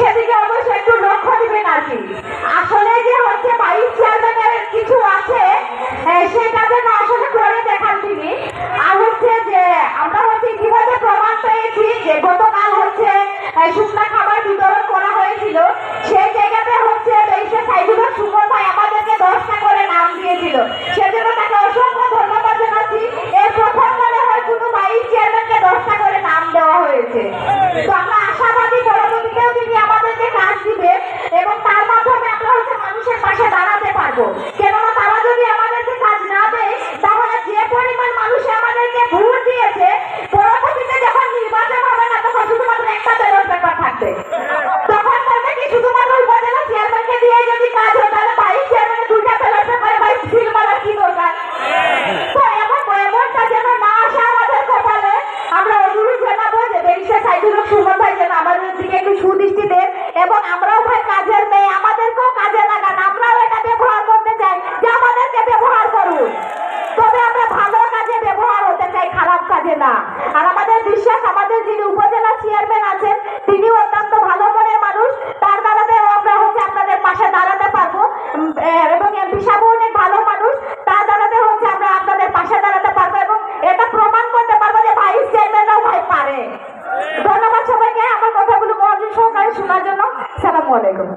সেদিকে অবশ্যই একটু লক্ষ্য দিবেন আর কি। আসলে যে হচ্ছে ভাইস চেয়ারম্যানের কিছু আছে সেটা যেন আসলে করে দেখান তিনি। আর হচ্ছে যে আমরা হচ্ছে ইতিমধ্যে প্রমাণ পেয়েছি যে গতকাল হচ্ছে শুকনা খাবার বিতরণ করা হয়েছিল, সেই জায়গাতে হচ্ছে বেশি সাইদুল্লাহ সুমন ভাই আমাদেরকে 10টা করে নাম দিয়েছিল, সেজন্য তাকে অসংখ্য ধন্যবাদ জানাচ্ছি। এর প্রথম মনে হয় কোনো ভাইস চেয়ারম্যানকে 10টা করে নাম দেওয়া হয়েছে। তো আমরা আশাবাদী পরবর্তীতেও তিনি আমাদেরকে কাজ দিবে এবং তার মাধ্যমে আমরা হচ্ছে মানুষের পাশে দাঁড়াতে পারবো। কেননা তারা যদি আমাদেরকে কাজ না দেয় তাহলে যে পরিমাণ মানুষ আমাদেরকে ভোট দিয়েছে, পরবর্তীতে যখন নির্বাচন হবে না তখন শুধুমাত্র একটা ব্যালট পেপার থাকবে। তখন বলবে কি শুধুমাত্র উপজেলা চেয়ারম্যানকে দিয়ে যদি কাজ হয় তাহলে ভাইস চেয়ারম্যানের 2টা ব্যালট পেপারে ভাই সিল মারার কি দরকার? তো এমনটা যেন না আসে আমাদের কপালে। আমরা অনুরোধ জানাবো যে ব্যারিস্টার সাইদুল্লাহ সুমন ভাই যেন আমাদের দিকে একটু সুদৃষ্টি দেন এবং আমরাও ভাই কাজের মেয়ে, আমাদেরকেও কাজে লাগান। আমরাও এটা ব্যবহার করতে চাই যে আমাদেরকে ব্যবহার করুন, তবে আমরা ভালো কাজে ব্যবহার হতে চাই, খারাপ কাজে না। আর আমাদের বিশ্বাস আমাদের যিনি উপজেলা চেয়ারম্যান আছেন তিনি অত্যন্ত ভালো মনের মানুষ, তার দ্বারাতেও আমরা হচ্ছে আপনাদের পাশে দাঁড়াতে পারবো এবং এমপি সাহেব অনেক ভালো মানুষ, তার দ্বারাতে হচ্ছে আমরা আপনাদের পাশে দাঁড়াতে পারবো এবং এটা প্রমাণ করতে পারবো যে ভাইস চেয়ারম্যানরাও ভাই পারে। ধন্যবাদ সবাইকে আমার কথাগুলো মনোযোগ সহকারে শোনার জন্য। আসসালামু আলাইকুম।